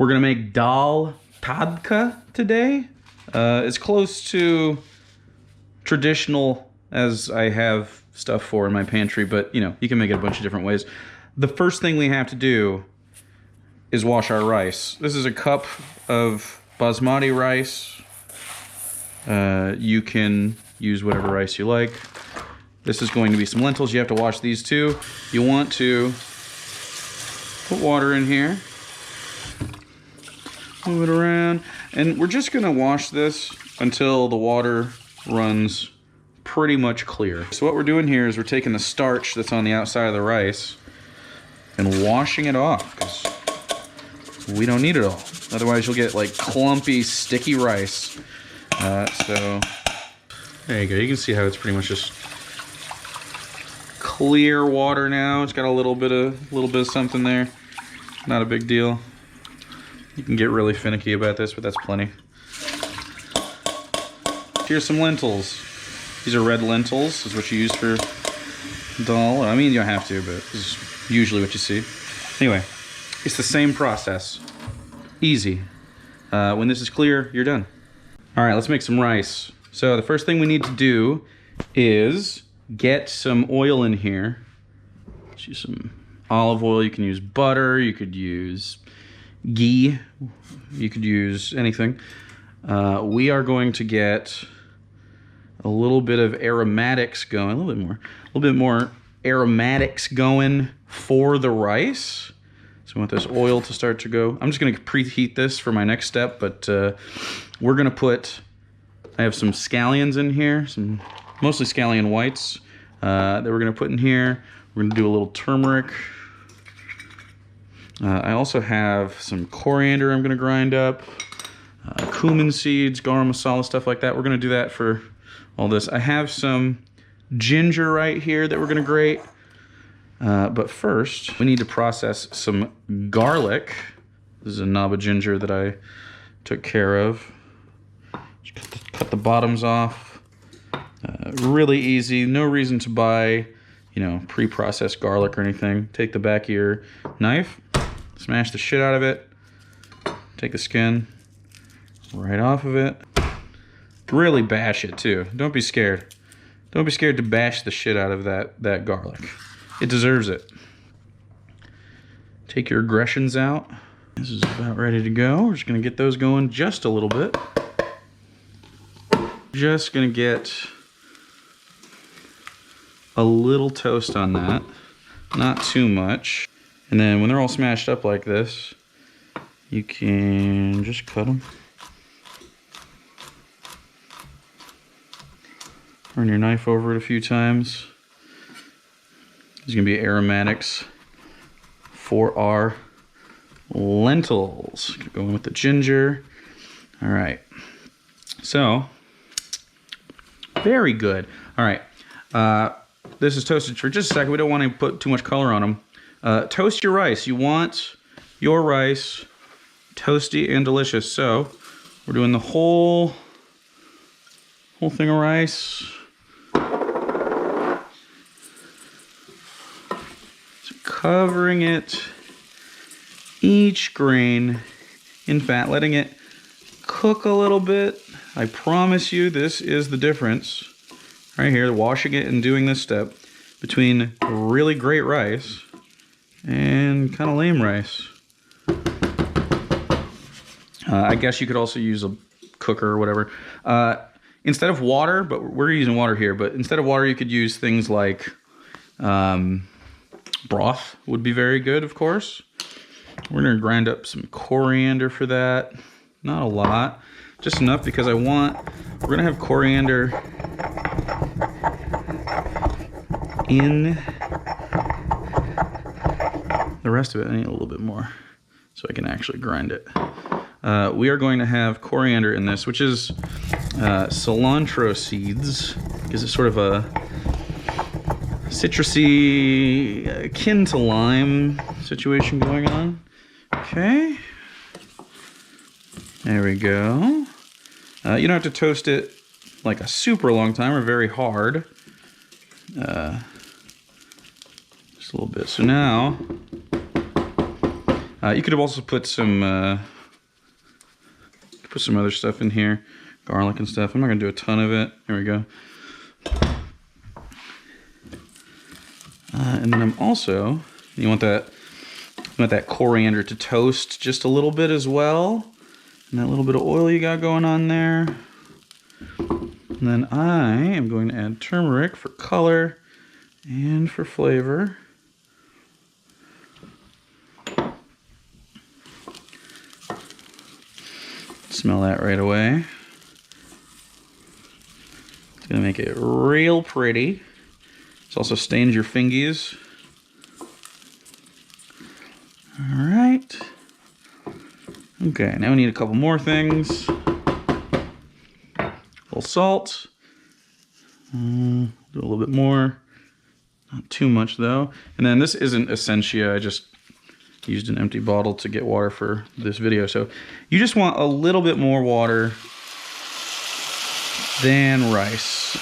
We're gonna make dal Tadka today. As close to traditional as I have stuff for in my pantry, but you know, you can make it a bunch of different ways. The first thing we have to do is wash our rice. This is a cup of basmati rice. You can use whatever rice you like. This is going to be some lentils. You have to wash these too. You want to put water in here. Move it around. And we're just gonna wash this until the water runs pretty much clear. So what we're doing here is we're taking the starch that's on the outside of the rice and washing it off, because we don't need it all. Otherwise you'll get like clumpy, sticky rice. So there you go. You can see how it's pretty much just clear water now. It's got a little bit of something there. Not a big deal. You can get really finicky about this, but that's plenty. Here's some lentils. These are red lentils. This is what you use for dal. I mean, you don't have to, but this is usually what you see. Anyway, it's the same process. Easy. When this is clear, you're done. All right, let's make some rice. So the first thing we need to do is get some oil in here. Let's use some olive oil. You can use butter. You could use ghee. You could use anything. We are going to get a little bit of aromatics going, a little bit more aromatics going for the rice. So we want this oil to start to go. I'm just going to preheat this for my next step, but we're going to put, I have some scallions in here, some mostly scallion whites that we're going to put in here. We're going to do a little turmeric. I also have some coriander I'm going to grind up, cumin seeds, garam masala, stuff like that. We're going to do that for all this. I have some ginger right here that we're going to grate. But first, we need to process some garlic. This is a knob of ginger that I took care of. Just cut the bottoms off. Really easy. No reason to buy, you know, pre-processed garlic or anything. Take the back of your knife, smash the shit out of it. Take the skin right off of it. Really bash it too. Don't be scared. Don't be scared to bash the shit out of that garlic. It deserves it. Take your aggressions out. This is about ready to go. We're just gonna get those going just a little bit. Just gonna get a little toast on that. Not too much. And then when they're all smashed up like this, you can just cut them. Run your knife over it a few times. There's gonna be aromatics for our lentils. Going with the ginger. All right. So, very good. All right. This is toasted for just a second. We don't want to put too much color on them. Toast your rice. You want your rice toasty and delicious. So, we're doing the whole thing of rice. Covering it, each grain in fat, letting it cook a little bit. I promise you this is the difference right here, washing it and doing this step between really great rice and kind of lame rice. I guess you could also use a cooker or whatever. Instead of water, but we're using water here, but instead of water you could use things like broth would be very good, of course. We're gonna grind up some coriander for that. Not a lot, just enough because we're gonna have coriander in the rest of it. I need a little bit more so I can actually grind it. We are going to have coriander in this, which is cilantro seeds, because it's sort of a citrusy, akin to lime situation going on. Okay. There we go. You don't have to toast it like a super long time or very hard. Just a little bit. So now You could have also put some other stuff in here, garlic and stuff. I'm not gonna do a ton of it. There we go. And then I'm also, you want that coriander to toast just a little bit as well. And that little bit of oil you got going on there. And then I am going to add turmeric for color and for flavor. Smell that right away. It's gonna make it real pretty. It also stains your fingies. All right. Okay, now we need a couple more things. A little salt. Do a little bit more. Not too much though. And then this isn't Essentia. I just used an empty bottle to get water for this video. So you just want a little bit more water than rice.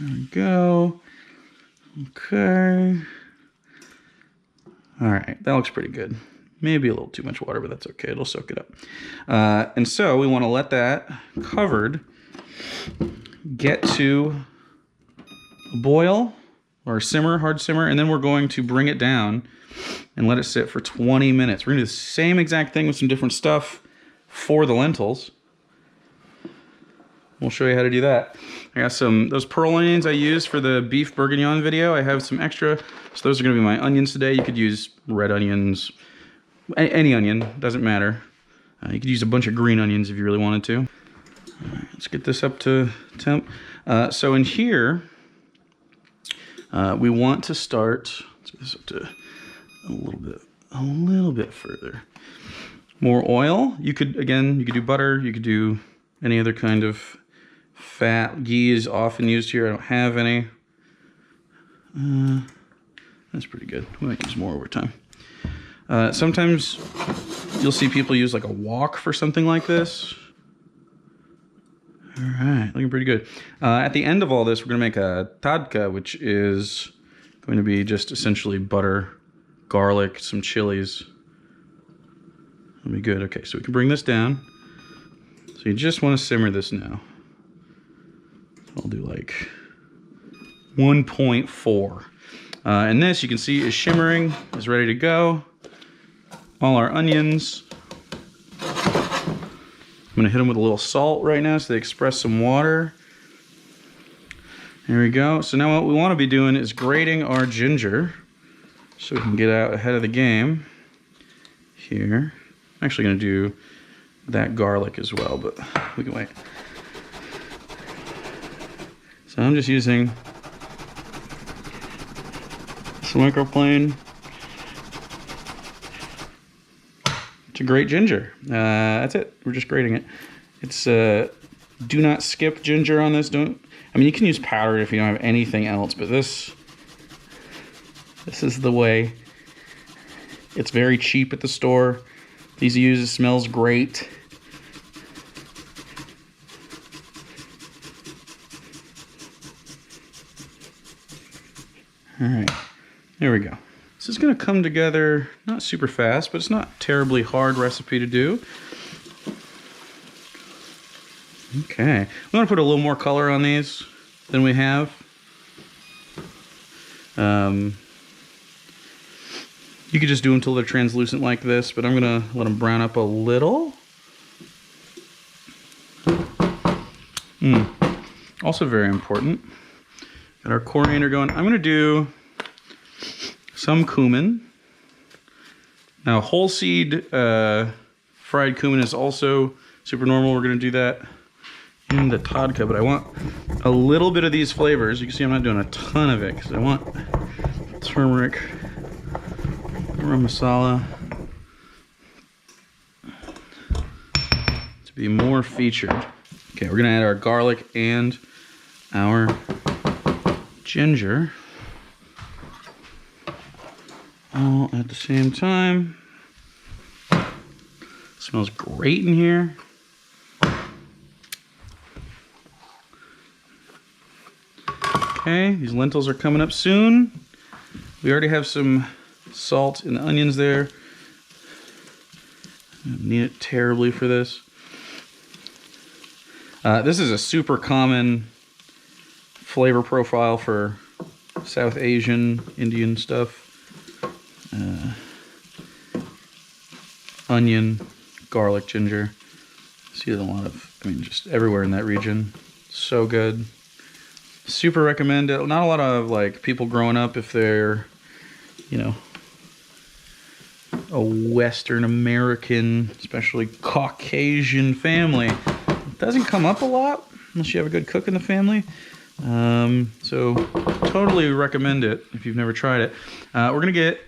There we go. Okay. All right, that looks pretty good. Maybe a little too much water, but that's okay. It'll soak it up. And so we want to let that covered get to a boil or a simmer, hard simmer, and then we're going to bring it down and let it sit for 20 minutes. We're going to do the same exact thing with some different stuff for the lentils. We'll show you how to do that. I got those pearl onions I used for the beef bourguignon video. I have some extra, so those are going to be my onions today. You could use red onions, any onion, doesn't matter. You could use a bunch of green onions if you really wanted to. All right, let's get this up to temp. So in here, we want to start, let's get this up to a little bit further. More oil. You could do butter, you could do any other kind of fat. Ghee is often used here. I don't have any. That's pretty good. We might use more over time. Sometimes you'll see people use like a wok for something like this. All right, looking pretty good. At the end of all this, we're gonna make a Tadka, which is going to be just essentially butter, garlic, some chilies. That'll be good. Okay, so we can bring this down. So you just want to simmer this now. I'll do like 1.4. And this, you can see, is shimmering, is ready to go. All our onions. I'm gonna hit them with a little salt right now so they express some water. There we go. So now what we want to be doing is grating our ginger so we can get out ahead of the game here. I'm actually gonna do that garlic as well, but we can wait. So I'm just using this microplane to grate ginger. That's it. We're just grating it. It's do not skip ginger on this. I mean, you can use powder if you don't have anything else, but this is the way. It's very cheap at the store. Easy to use. It smells great. All right, there we go. This is gonna come together not super fast, but it's not a terribly hard recipe to do. Okay, I'm gonna put a little more color on these than we have. You could just do them until they're translucent like this, but I'm gonna let them brown up a little. Also very important. Got our coriander going. I'm gonna do some cumin. Now whole seed fried cumin is also super normal. We're gonna do that in the Tadka, but I want a little bit of these flavors. You can see I'm not doing a ton of it because I want turmeric, garam masala to be more featured. Okay, we're gonna add our garlic and our ginger all at the same time. Smells great in here. Okay, these lentils are coming up soon. We already have some salt and onions there. I need it terribly for this. This is a super common flavor profile for South Asian, Indian stuff. Onion, garlic, ginger. See a lot of, I mean, just everywhere in that region. So good. Super recommend it. Not a lot of like people growing up, if they're, you know, a Western American, especially Caucasian family. It doesn't come up a lot unless you have a good cook in the family. So totally recommend it if you've never tried it. We're gonna get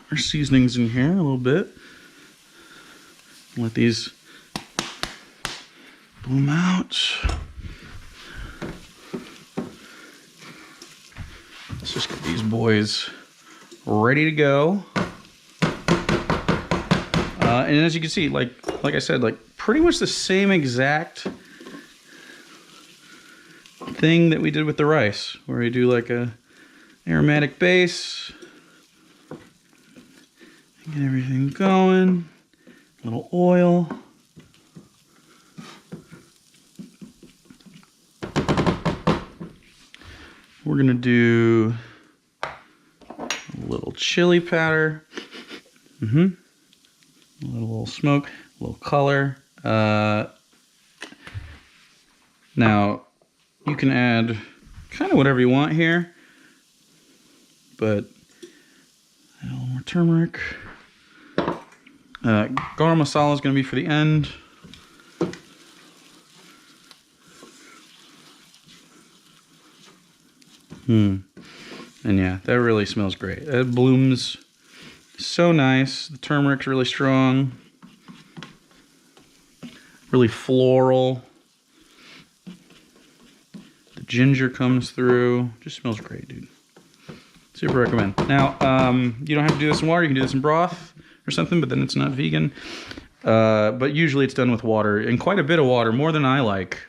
our seasonings in here a little bit. Let these bloom out. Let's just get these boys ready to go. And as you can see, like I said, like pretty much the same exact thing that we did with the rice, where we do like a aromatic base, get everything going, a little oil. We're gonna do a little chili powder. A little smoke, a little color. Now, you can add kind of whatever you want here, but a little more turmeric. Garam masala is going to be for the end. And yeah, that really smells great. It blooms so nice. The turmeric's really strong, really floral. The ginger comes through. Just smells great, dude. Super recommend. Now, you don't have to do this in water. You can do this in broth or something, but then it's not vegan. But usually it's done with water, and quite a bit of water, more than I like,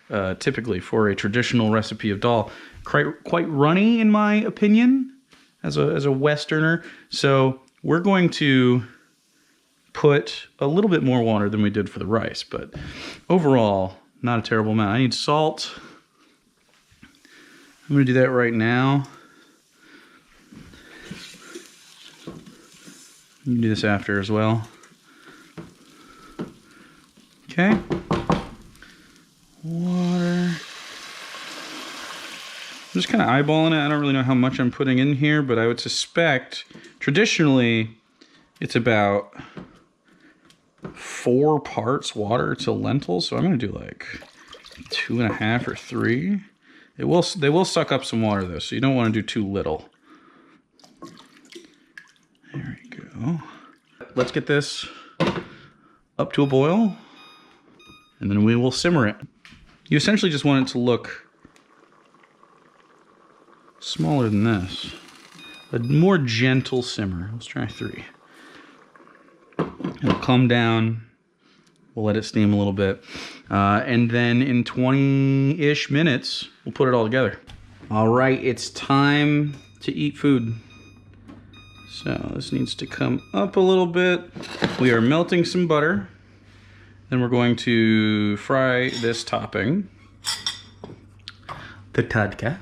typically for a traditional recipe of dal. Quite runny, in my opinion, as a Westerner. So we're going to put a little bit more water than we did for the rice, but overall, not a terrible amount. I need salt. I'm going to do that right now. You can do this after as well. Okay. Water. I'm just kind of eyeballing it. I don't really know how much I'm putting in here, but I would suspect traditionally it's about 4 parts water to lentils. So I'm going to do like 2.5 or 3. They will suck up some water though, so you don't want to do too little. There we go. Let's get this up to a boil, and then we will simmer it. You essentially just want it to look smaller than this. A more gentle simmer. Let's try 3. It'll come down. We'll let it steam a little bit. And then in 20-ish minutes, we'll put it all together. All right, it's time to eat food. So this needs to come up a little bit. We are melting some butter. Then we're going to fry this topping. The Tadka.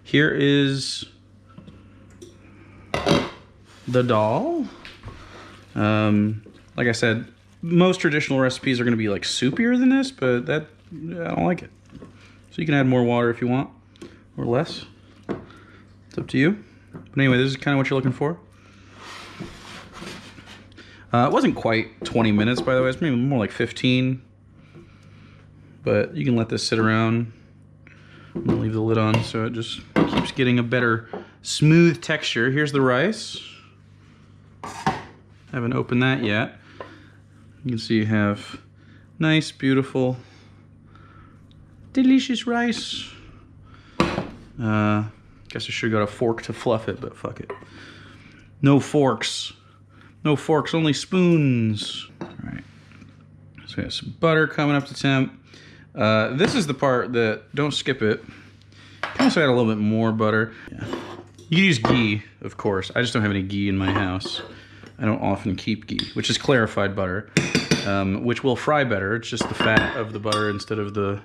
Here is the dal. Like I said, most traditional recipes are going to be like soupier than this, but I don't like it. So you can add more water if you want, or less. It's up to you. But anyway, this is kind of what you're looking for. It wasn't quite 20 minutes, by the way. It's maybe more like 15. But you can let this sit around. I'm gonna leave the lid on so it just keeps getting a better smooth texture. Here's the rice. Haven't opened that yet. You can see you have nice, beautiful, delicious rice. Guess I should have got a fork to fluff it, but fuck it. No forks. No forks, only spoons. All right. So we have some butter coming up to temp. This is the part that, don't skip it. can also add a little bit more butter. Yeah. You can use ghee, of course. I just don't have any ghee in my house. I don't often keep ghee, which is clarified butter, which will fry better. It's just the fat of the butter instead of the,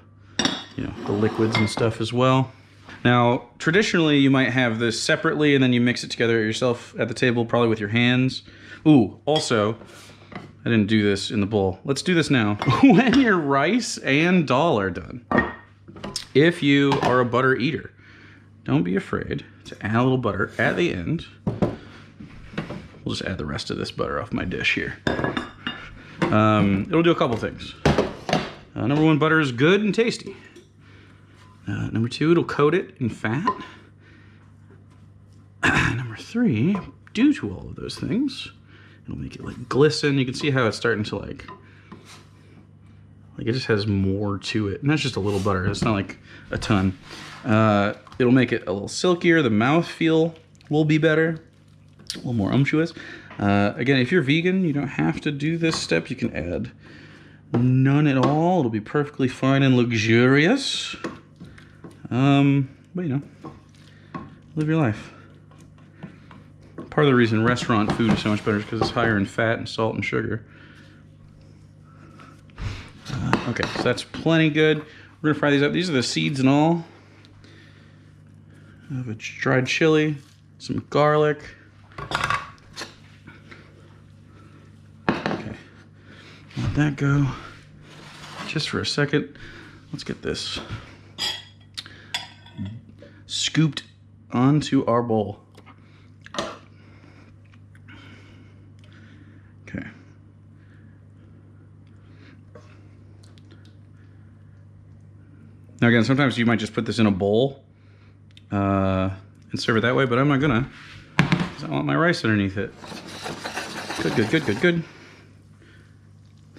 the liquids and stuff as well. Now, traditionally, you might have this separately and then you mix it together yourself at the table, probably with your hands. Ooh, also, I didn't do this in the bowl. Let's do this now. When your rice and dal are done, if you are a butter eater, don't be afraid to add a little butter at the end. We'll just add the rest of this butter off my dish here. It'll do a couple things. Number one, butter is good and tasty. Number two, it'll coat it in fat. Number three, due to all of those things, it'll make it like glisten. You can see how it's starting to like it just has more to it. And that's just a little butter. It's not like a ton. It'll make it a little silkier. The mouthfeel will be better. A little more unctuous. Again, if you're vegan, you don't have to do this step. You can add none at all. It'll be perfectly fine and luxurious. But live your life. Part of the reason restaurant food is so much better is because it's higher in fat and salt and sugar. Okay, so that's plenty good. We're gonna fry these up. These are the seeds and all of a dried chili, some garlic. Okay, let that go just for a second. Let's get this scooped onto our bowl. Okay. Now again, sometimes you might just put this in a bowl and serve it that way, but I'm not gonna, because I want my rice underneath it. Good, good, good, good, good.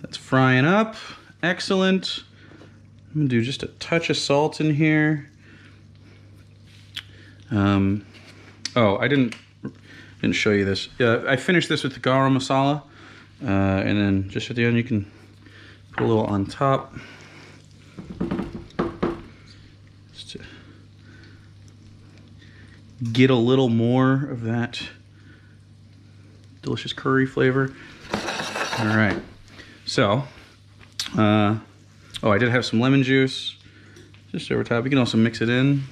That's frying up. Excellent. I'm gonna do just a touch of salt in here. Oh, I didn't show you this. I finished this with the garam masala, and then just at the end you can put a little on top. Just to get a little more of that delicious curry flavor. All right, so, oh, I did have some lemon juice just over top. You can also mix it in.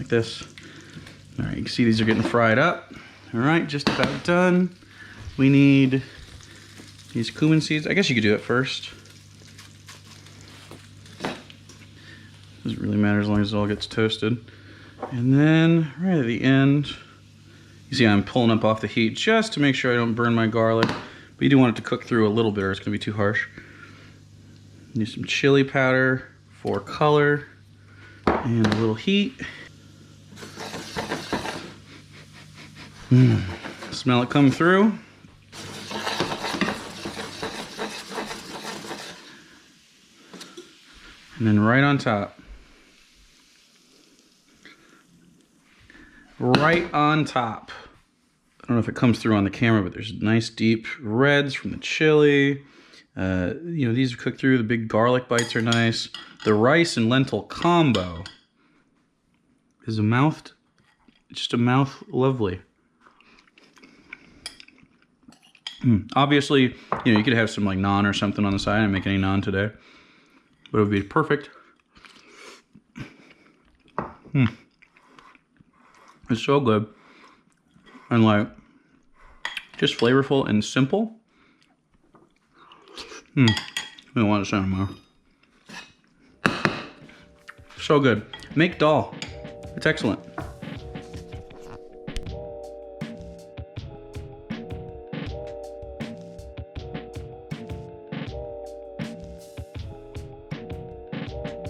This. All right, you can see these are getting fried up. All right, just about done. We need these cumin seeds. I guess you could do it first. Doesn't really matter as long as it all gets toasted. And then right at the end, you see I'm pulling up off the heat just to make sure I don't burn my garlic. But you do want it to cook through a little bit or it's gonna be too harsh. Need some chili powder for color and a little heat. Smell it come through. And then right on top. Right on top. I don't know if it comes through on the camera, but there's nice deep reds from the chili. These are cooked through. The big garlic bites are nice. The rice and lentil combo is just a mouth lovely. Obviously, you could have some like naan or something on the side. I didn't make any naan today, but it would be perfect. It's so good and like just flavorful and simple. I don't want to say anymore. So good. Make dal. It's excellent.